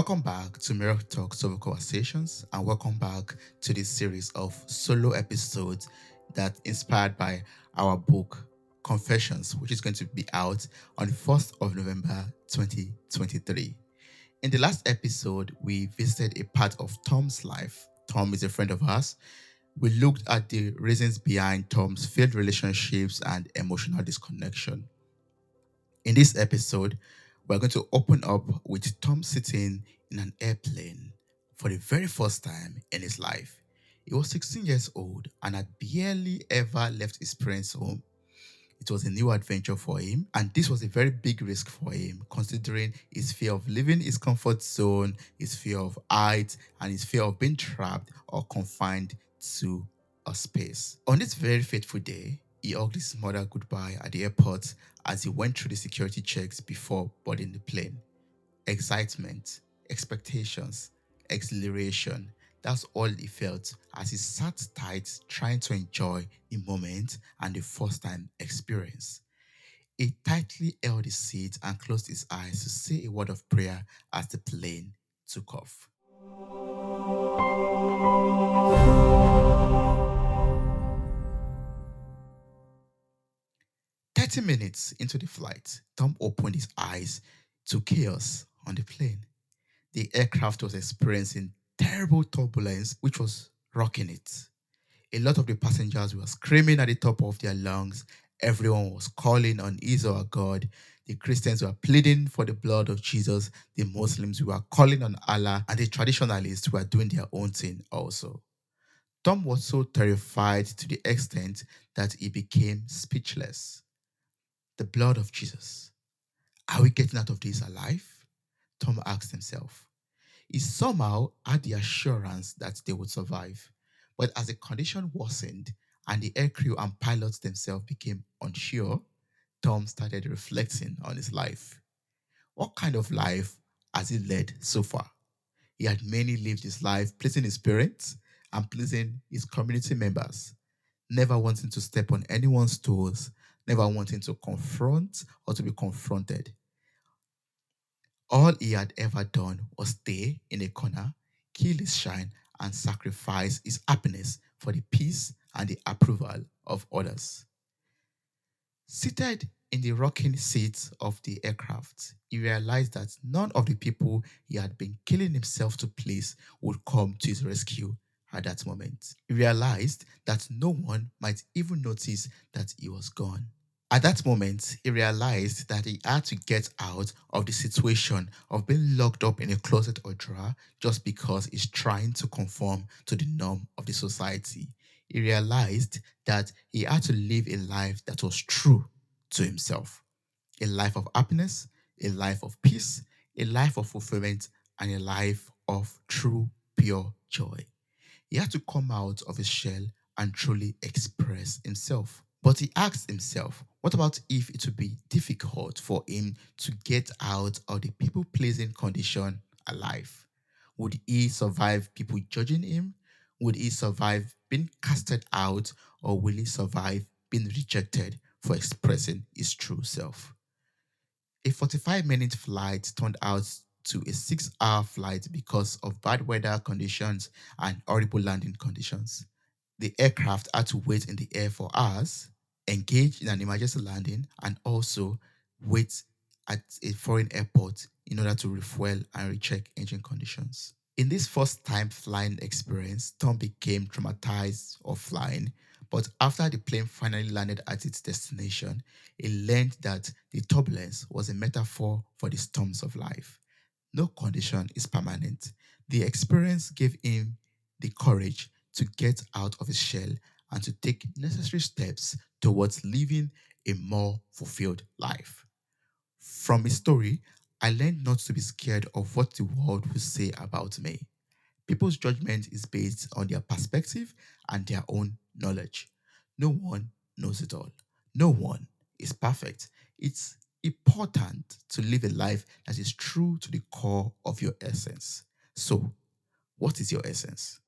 Welcome back to Mirror Talk Solo Conversations, and welcome back to this series of solo episodes that inspired by our book Confessions, which is going to be out on the 1st of November 2023. In the last episode, we visited a part of Tom's life. Tom is a friend of ours. We looked at the reasons behind Tom's failed relationships and emotional disconnection. In this episode, we're going to open up with Tom sitting in an airplane for the very first time in his life. He was 16 years old and had barely ever left his parents' home. It was a new adventure for him, and this was a very big risk for him, considering his fear of leaving his comfort zone, his fear of heights, and his fear of being trapped or confined to a space. On this very fateful day, he hugged his mother goodbye at the airport as he went through the security checks before boarding the plane. Excitement, expectations, exhilaration. That's all he felt as he sat tight, trying to enjoy the moment and the first time experience. He tightly held his seat and closed his eyes to say a word of prayer as the plane took off. 30 minutes into the flight, Tom opened his eyes to chaos on the plane. The aircraft was experiencing terrible turbulence, which was rocking it. A lot of the passengers were screaming at the top of their lungs. Everyone was calling on his or her God. The Christians were pleading for the blood of Jesus. The Muslims were calling on Allah. And the traditionalists were doing their own thing also. Tom was so terrified to the extent that he became speechless. The blood of Jesus. Are we getting out of this alive? Tom asked himself. He somehow had the assurance that they would survive. But as the condition worsened and the aircrew and pilots themselves became unsure, Tom started reflecting on his life. What kind of life has he led so far? He had mainly lived his life pleasing his parents and pleasing his community members, never wanting to step on anyone's toes, never wanting to confront or to be confronted. All he had ever done was stay in a corner, kill his shine, and sacrifice his happiness for the peace and the approval of others. Seated in the rocking seat of the aircraft, he realized that none of the people he had been killing himself to please would come to his rescue at that moment. He realized that no one might even notice that he was gone. At that moment, he realized that he had to get out of the situation of being locked up in a closet or drawer just because he's trying to conform to the norm of the society. He realized that he had to live a life that was true to himself, a life of happiness, a life of peace, a life of fulfillment, and a life of true, pure joy. He had to come out of his shell and truly express himself. But he asked himself, what about if it would be difficult for him to get out of the people pleasing condition alive? Would he survive people judging him? Would he survive being casted out? Or will he survive being rejected for expressing his true self? A 45-minute flight turned out to a 6-hour flight because of bad weather conditions and horrible landing conditions. The aircraft had to wait in the air for hours, engage in an emergency landing, and also wait at a foreign airport in order to refuel and recheck engine conditions. In this first time flying experience, Tom became traumatized of flying, but after the plane finally landed at its destination, he learned that the turbulence was a metaphor for the storms of life. No condition is permanent. The experience gave him the courage to get out of his shell and to take necessary steps towards living a more fulfilled life. From his story, I learned not to be scared of what the world will say about me. People's judgment is based on their perspective and their own knowledge. No one knows it all. No one is perfect. It's important to live a life that is true to the core of your essence. So, what is your essence?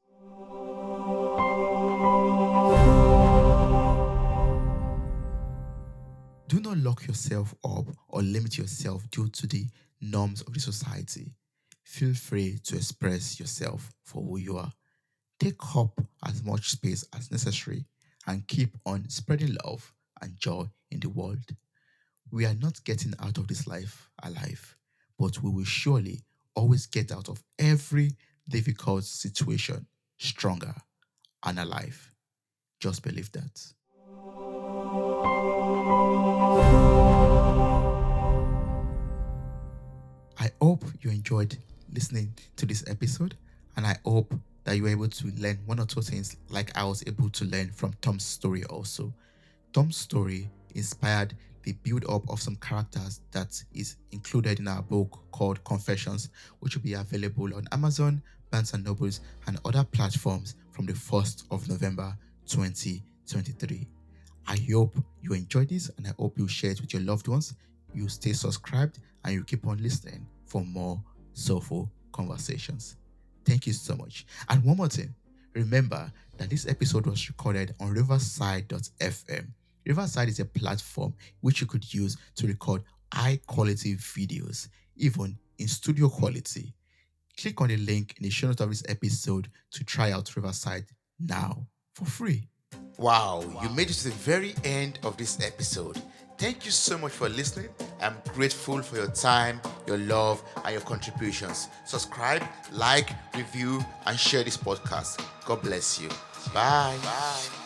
Do not lock yourself up or limit yourself due to the norms of the society. feel free to express yourself for who you are. Take up as much space as necessary and keep on spreading love and joy in the world. We are not getting out of this life alive, but we will surely always get out of every difficult situation stronger and alive. Just believe that. I hope you enjoyed listening to this episode, and I hope that you were able to learn one or two things like I was able to learn from Tom's story also. Tom's story inspired the build up of some characters that is included in our book called Confessions, which will be available on Amazon, Barnes and Nobles, and other platforms from the 1st of November 2023. I hope you enjoyed this and I hope you share it with your loved ones. You stay subscribed and you keep on listening for more soulful conversations. Thank you so much. And one more thing, remember that this episode was recorded on riverside.fm. Riverside is a platform which you could use to record high quality videos, even in studio quality. Click on the link in the show notes of this episode to try out Riverside now for free. Wow, you made it to the very end of this episode. Thank you so much for listening. I'm grateful for your time, your love, and your contributions. Subscribe, like, review, and share this podcast. God bless you. Bye. Bye.